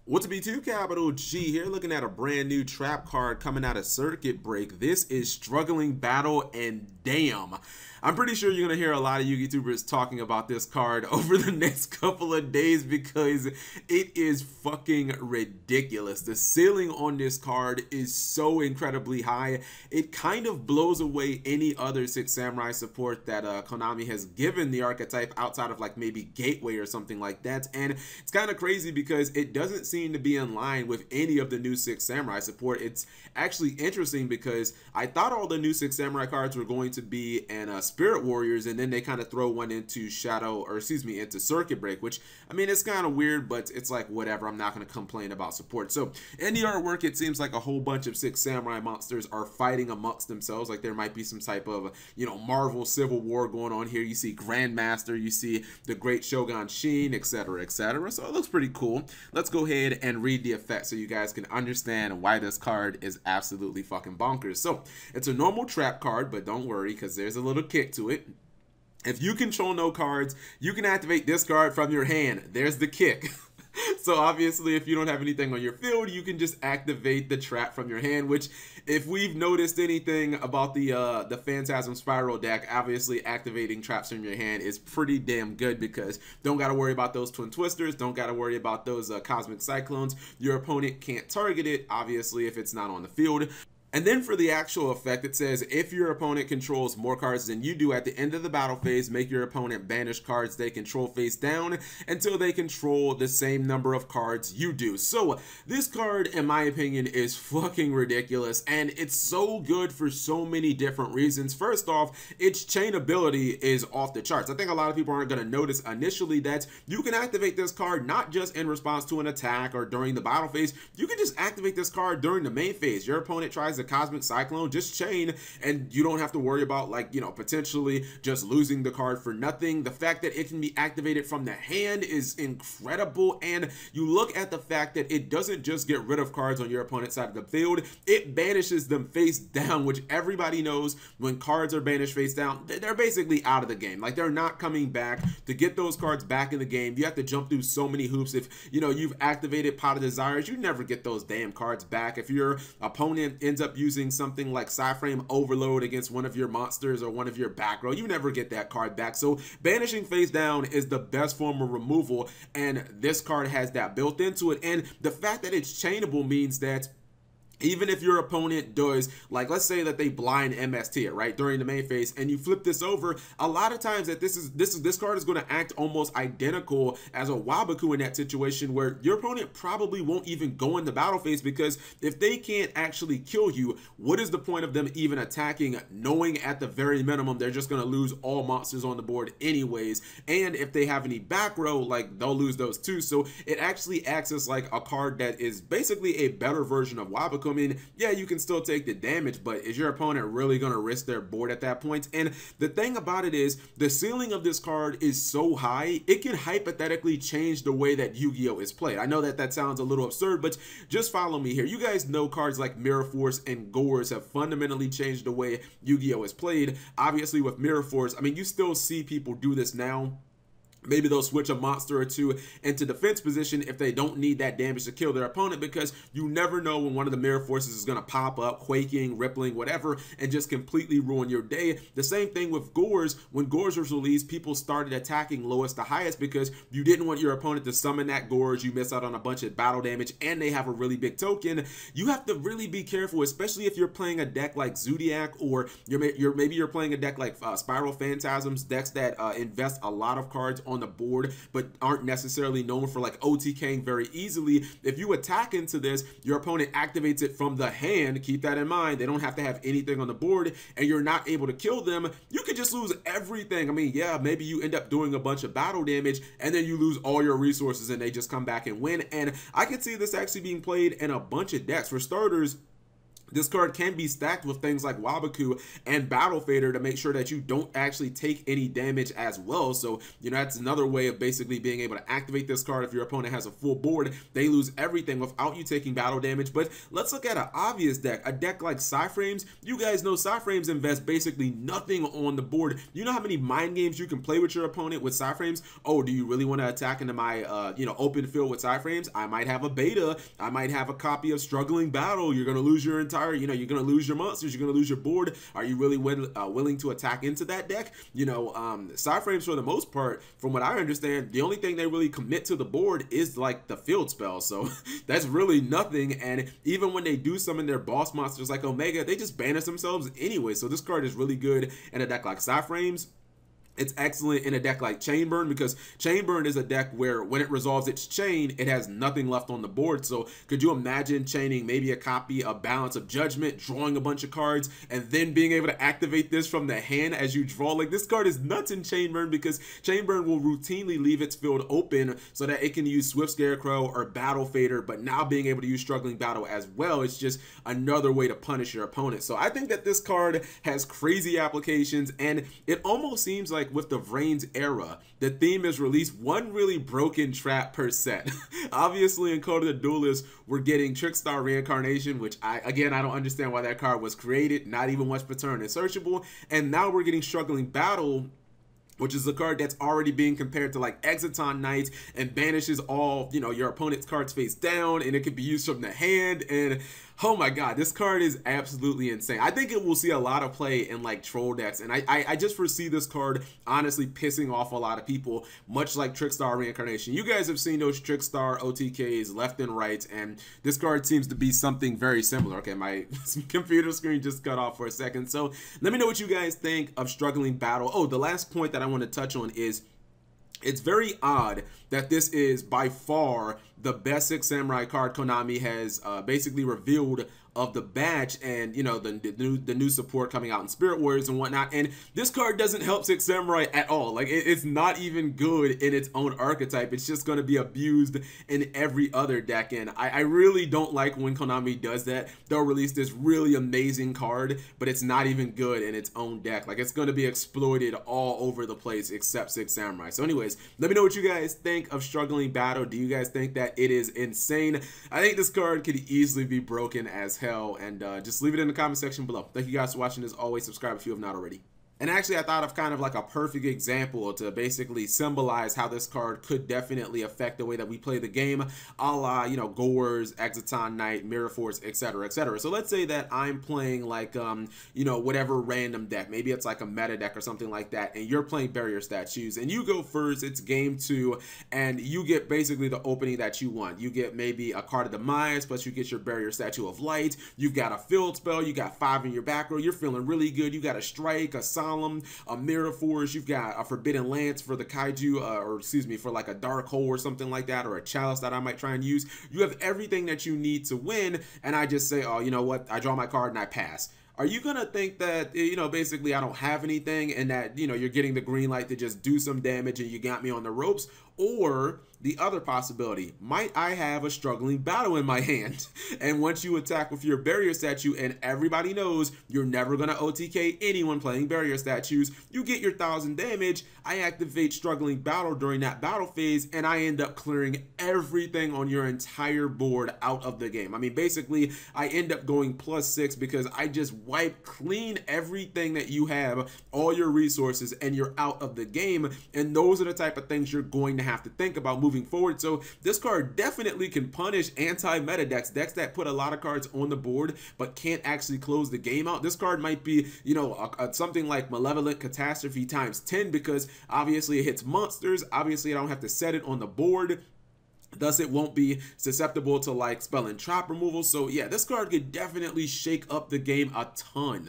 What's up, B2 Capital G here, looking at a brand new trap card coming out of Circuit Break. This is Struggling Battle, and damn, I'm pretty sure you're going to hear a lot of YouTubers talking about this card over the next couple of days because it is fucking ridiculous. The ceiling on this card is so incredibly high. It kind of blows away any other Six Samurai support that Konami has given the Archetype outside of like maybe Gateway or something like that. And it's kind of crazy because it doesn't seem to be in line with any of the new Six Samurai support. It's actually interesting because I thought all the new Six Samurai cards were going to be in Spirit Warriors, and then they kind of throw one into into Circuit Break, which, I mean, it's kind of weird, but it's like, whatever, I'm not going to complain about support. So in the artwork, it seems like a whole bunch of Six Samurai monsters are fighting amongst themselves. Like there might be some type of, Marvel Civil War going on here. You see Grandmaster, you see the Great Shogun Sheen, etc., etc. So it looks pretty cool. Let's go ahead and read the effect so you guys can understand why this card is absolutely fucking bonkers. So it's a normal trap card, but don't worry because there's a little kick to it. If you control no cards, you can activate this card from your hand. There's the kick. So obviously, if you don't have anything on your field, you can just activate the trap from your hand, which, if we've noticed anything about the Phantasm Spiral deck, obviously activating traps from your hand is pretty damn good because don't got to worry about those Twin Twisters, don't got to worry about those Cosmic Cyclones. Your opponent can't target it, obviously, if it's not on the field. And then for the actual effect, it says, if your opponent controls more cards than you do at the end of the battle phase, make your opponent banish cards they control face down until they control the same number of cards you do. So this card, in my opinion, is fucking ridiculous, and it's so good for so many different reasons. First off, its chainability is off the charts. I think a lot of people aren't going to notice initially that you can activate this card not just in response to an attack or during the battle phase. You can just activate this card during the main phase. Your opponent tries to Cosmic Cyclone, just chain, and you don't have to worry about, like, potentially just losing the card for nothing. The fact that it can be activated from the hand is incredible, and you look at the fact that it doesn't just get rid of cards on your opponent's side of the field, it banishes them face down, which everybody knows when cards are banished face down, they're basically out of the game. Like, they're not coming back. To get those cards back in the game, you have to jump through so many hoops. If, you've activated Pot of Desires, you never get those damn cards back. If your opponent ends up using something like Psyframe Overload against one of your monsters or one of your back row, you never get that card back. So banishing face down is the best form of removal, and this card has that built into it. And the fact that it's chainable means that even if your opponent does, like, let's say that they blind MST it, right, during the main phase, and you flip this over, a lot of times that this card is going to act almost identical as a Waboku in that situation, where your opponent probably won't even go in the battle phase, because if they can't actually kill you, what is the point of them even attacking, knowing at the very minimum they're just going to lose all monsters on the board anyways? And if they have any back row, like, they'll lose those too. So it actually acts as like a card that is basically a better version of Waboku. I mean, yeah, you can still take the damage, but is your opponent really going to risk their board at that point? And the thing about it is, the ceiling of this card is so high, it can hypothetically change the way that Yu-Gi-Oh! Is played. I know that that sounds a little absurd, but just follow me here. You guys know cards like Mirror Force and Gores have fundamentally changed the way Yu-Gi-Oh! Is played. Obviously, with Mirror Force, I mean, you still see people do this now. Maybe they'll switch a monster or two into defense position if they don't need that damage to kill their opponent, because you never know when one of the Mirror Forces is going to pop up, quaking, rippling, whatever, and just completely ruin your day. The same thing with Gores. When Gores was released, people started attacking lowest to highest because you didn't want your opponent to summon that Gores. You miss out on a bunch of battle damage, and they have a really big token. You have to really be careful, especially if you're playing a deck like Zodiac, or maybe you're playing a deck like Spiral Phantasms, decks that invest a lot of cards on the board but aren't necessarily known for like OTKing very easily. If you attack into this, your opponent activates it from the hand. Keep that in mind. They don't have to have anything on the board, and you're not able to kill them. You could just lose everything. I mean, yeah, maybe you end up doing a bunch of battle damage and then you lose all your resources and they just come back and win. And I could see this actually being played in a bunch of decks. For starters, This card can be stacked with things like Wabaku and Battle Fader to make sure that you don't actually take any damage as well. So, you know, that's another way of basically being able to activate this card. If your opponent has a full board, they lose everything without you taking battle damage. But let's look at an obvious deck, a deck like Psyframes. You guys know Psyframes invest basically nothing on the board. You know how many mind games you can play with your opponent with Psyframes? Oh, do you really want to attack into my, you know, open field with Psyframes? I might have a beta. I might have a copy of Struggling Battle. You're going to lose your entire, you know, you're going to lose your monsters, you're going to lose your board. Are you really willing to attack into that deck? You know, Psyframes, for the most part, from what I understand, the only thing they really commit to the board is like the field spell. So that's really nothing. And even when they do summon their boss monsters like Omega, they just banish themselves anyway. So this card is really good in a deck like Psyframes. It's excellent in a deck like Chainburn, because Chainburn is a deck where when it resolves its chain, it has nothing left on the board. So could you imagine chaining maybe a copy of Balance of Judgment, drawing a bunch of cards, and then being able to activate this from the hand as you draw? Like, this card is nuts in Chainburn, because Chainburn will routinely leave its field open so that it can use Swift Scarecrow or Battle Fader, but now being able to use Struggling Battle as well, it's just another way to punish your opponent. So I think that this card has crazy applications, and it almost seems like with the Vrains era, the theme is release one really broken trap per set. Obviously in Code of the Duelist, we're getting Trickstar Reincarnation, which I don't understand why that card was created, not even once per turn and searchable. And now we're getting Struggling Battle, which is a card that's already being compared to like Exiton Knight and banishes all, you know, your opponent's cards face down, and it can be used from the hand. And oh my god, this card is absolutely insane. I think it will see a lot of play in like troll decks, and I just foresee this card honestly pissing off a lot of people, much like Trickstar Reincarnation. You guys have seen those Trickstar OTKs left and right, and this card seems to be something very similar. Okay, my computer screen just cut off for a second. So let me know what you guys think of Struggling Battle. Oh, the last point that I want to touch on is it's very odd that this is by far the best Six Samurai card Konami has basically revealed of the batch, and you know, the new support coming out in Spirit Warriors and whatnot. And this card doesn't help Six Samurai at all. Like, it's not even good in its own archetype. It's just going to be abused in every other deck. And I really don't like when Konami does that. They'll release this really amazing card, but it's not even good in its own deck. Like, it's going to be exploited all over the place except Six Samurai. So anyways, let me know what you guys think of Struggling Battle. Do you guys think that it is insane? I think this card could easily be broken as hell, and just leave it in the comment section below. Thank you guys for watching. As always, subscribe if you have not already. And actually, I thought of kind of like a perfect example to basically symbolize how this card could definitely affect the way that we play the game, a la, you know, Gores, Exiton Knight, Mirror Force, etc., etc. So let's say that I'm playing like, you know, whatever random deck. Maybe it's like a meta deck or something like that, and you're playing Barrier Statues, and you go first. It's game 2, and you get basically the opening that you want. You get maybe a card of Demise, plus you get your Barrier Statue of Light. You've got a field spell. You got 5 in your back row. You're feeling really good. You got a Strike, a a Mirror Force, you've got a Forbidden Lance for the Kaiju, or excuse me, for like a Dark Hole or something like that, or a Chalice that I might try and use. You have everything that you need to win, and I just say, oh, you know what, I draw my card and I pass. Are you gonna think that, you know, basically I don't have anything, and that, you know, you're getting the green light to just do some damage and you got me on the ropes? Or the other possibility, might I have a Struggling Battle in my hand? And once you attack with your Barrier Statue, and everybody knows you're never going to OTK anyone playing Barrier Statues, you get your 1000 damage, I activate Struggling Battle during that battle phase, and I end up clearing everything on your entire board out of the game. I mean, basically, I end up going +6 because I just wipe clean everything that you have, all your resources, and you're out of the game. And those are the type of things you're going to have to think about moving forward. So this card definitely can punish anti-meta decks that put a lot of cards on the board but can't actually close the game out. This card might be, you know, something like Malevolent Catastrophe times 10, because obviously it hits monsters. Obviously I don't have to set it on the board, thus it won't be susceptible to like spell and trap removal. So yeah, this card could definitely shake up the game a ton.